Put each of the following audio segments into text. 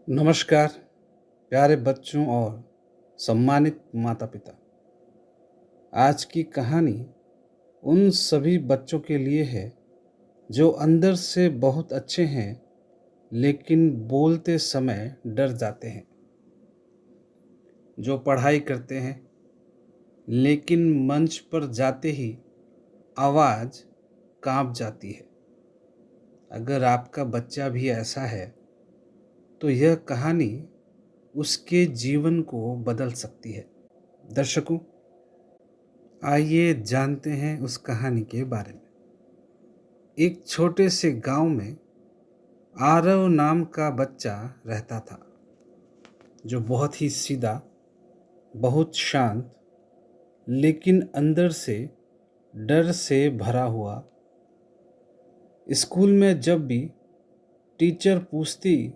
नमस्कार प्यारे बच्चों और सम्मानित माता पिता। आज की कहानी उन सभी बच्चों के लिए है जो अंदर से बहुत अच्छे हैं लेकिन बोलते समय डर जाते हैं, जो पढ़ाई करते हैं लेकिन मंच पर जाते ही आवाज़ कांप जाती है। अगर आपका बच्चा भी ऐसा है तो यह कहानी उसके जीवन को बदल सकती है। दर्शकों, आइए जानते हैं उस कहानी के बारे में। एक छोटे से गांव में आरव नाम का बच्चा रहता था, जो बहुत ही सीधा, बहुत शांत, लेकिन अंदर से डर से भरा हुआ। स्कूल में जब भी टीचर पूछती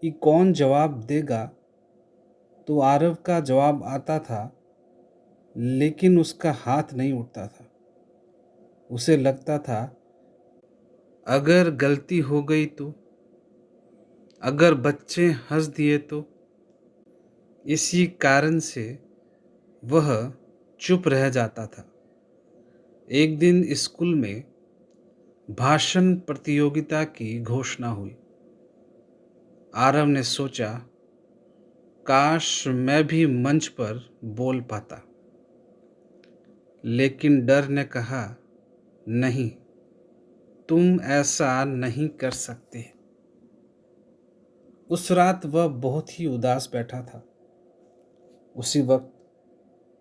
कि कौन जवाब देगा, तो आरव का जवाब आता था, लेकिन उसका हाथ नहीं उठता था। उसे लगता था अगर गलती हो गई तो, अगर बच्चे हंस दिए तो। इसी कारण से वह चुप रह जाता था। एक दिन स्कूल में भाषण प्रतियोगिता की घोषणा हुई। आरव ने सोचा, काश मैं भी मंच पर बोल पाता। लेकिन डर ने कहा, नहीं, तुम ऐसा नहीं कर सकते। उस रात वह बहुत ही उदास बैठा था। उसी वक्त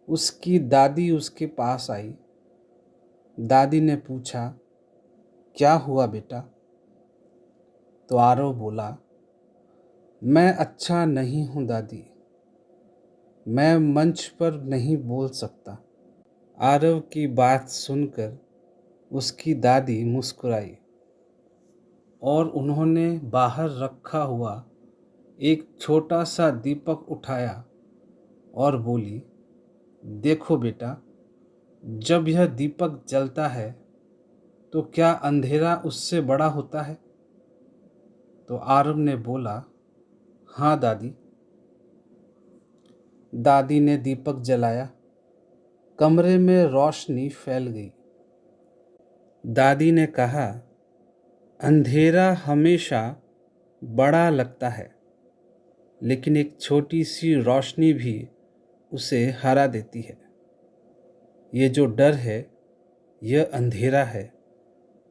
उसकी दादी उसके पास आई। दादी ने पूछा, क्या हुआ बेटा? तो आरव बोला, मैं अच्छा नहीं हूँ दादी, मैं मंच पर नहीं बोल सकता। आरव की बात सुनकर उसकी दादी मुस्कुराई और उन्होंने बाहर रखा हुआ एक छोटा सा दीपक उठाया और बोली, देखो बेटा, जब यह दीपक जलता है तो क्या अंधेरा उससे बड़ा होता है? तो आरव ने बोला, हाँ दादी। दादी ने दीपक जलाया। कमरे में रोशनी फैल गई। दादी ने कहा, अंधेरा हमेशा बड़ा लगता है, लेकिन एक छोटी सी रोशनी भी उसे हरा देती है। ये जो डर है, यह अंधेरा है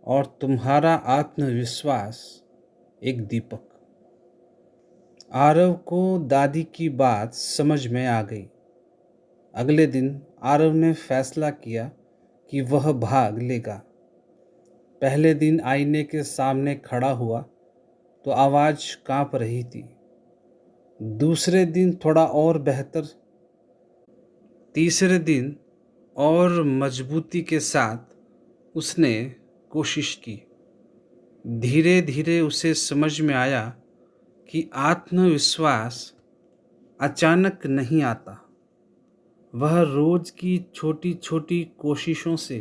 और तुम्हारा आत्मविश्वास एक दीपक। आरव को दादी की बात समझ में आ गई। अगले दिन आरव ने फैसला किया कि वह भाग लेगा। पहले दिन आईने के सामने खड़ा हुआ तो आवाज़ कांप रही थी। दूसरे दिन थोड़ा और बेहतर, तीसरे दिन और मजबूती के साथ उसने कोशिश की। धीरे धीरे उसे समझ में आया कि आत्मविश्वास अचानक नहीं आता, वह रोज की छोटी छोटी कोशिशों से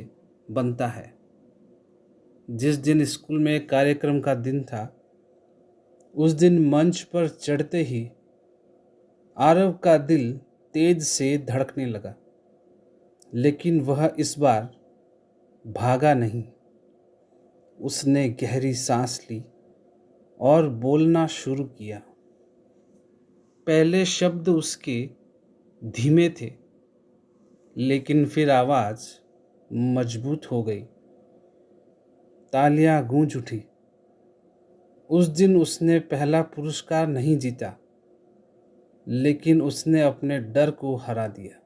बनता है। जिस दिन स्कूल में एक कार्यक्रम का दिन था, उस दिन मंच पर चढ़ते ही आरव का दिल तेज से धड़कने लगा। लेकिन वह इस बार भागा नहीं। उसने गहरी सांस ली और बोलना शुरू किया। पहले शब्द उसके धीमे थे, लेकिन फिर आवाज़ मजबूत हो गई। तालियां गूंज उठी। उस दिन उसने पहला पुरस्कार नहीं जीता, लेकिन उसने अपने डर को हरा दिया।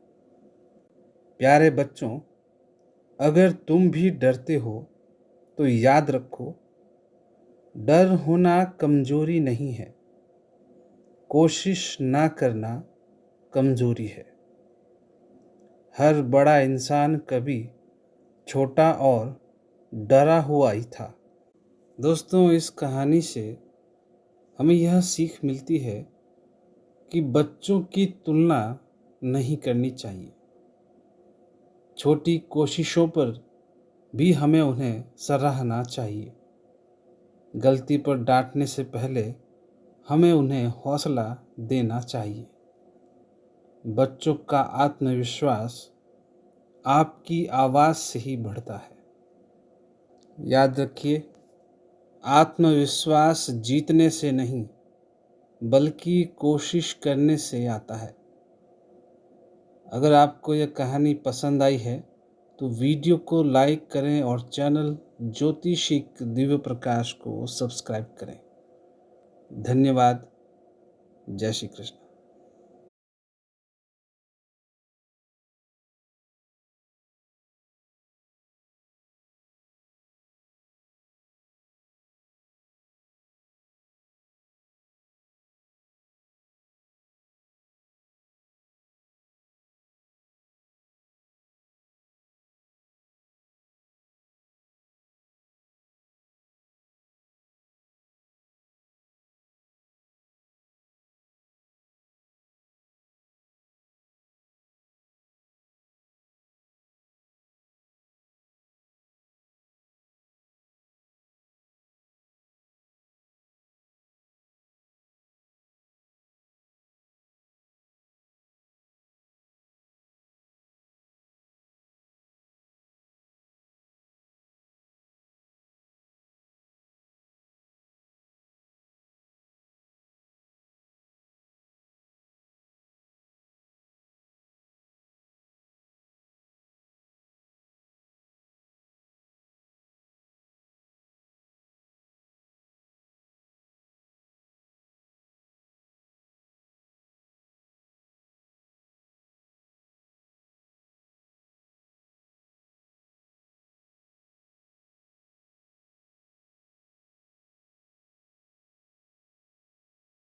प्यारे बच्चों, अगर तुम भी डरते हो तो याद रखो, डर होना कमजोरी नहीं है, कोशिश ना करना कमजोरी है। हर बड़ा इंसान कभी छोटा और डरा हुआ ही था। दोस्तों, इस कहानी से हमें यह सीख मिलती है कि बच्चों की तुलना नहीं करनी चाहिए। छोटी कोशिशों पर भी हमें उन्हें सराहना चाहिए। गलती पर डांटने से पहले हमें उन्हें हौसला देना चाहिए। बच्चों का आत्मविश्वास आपकी आवाज़ से ही बढ़ता है। याद रखिए, आत्मविश्वास जीतने से नहीं बल्कि कोशिश करने से आता है। अगर आपको यह कहानी पसंद आई है तो वीडियो को लाइक करें और चैनल ज्योतिषिक दिव्य प्रकाश को सब्सक्राइब करें। धन्यवाद। जय श्री कृष्ण।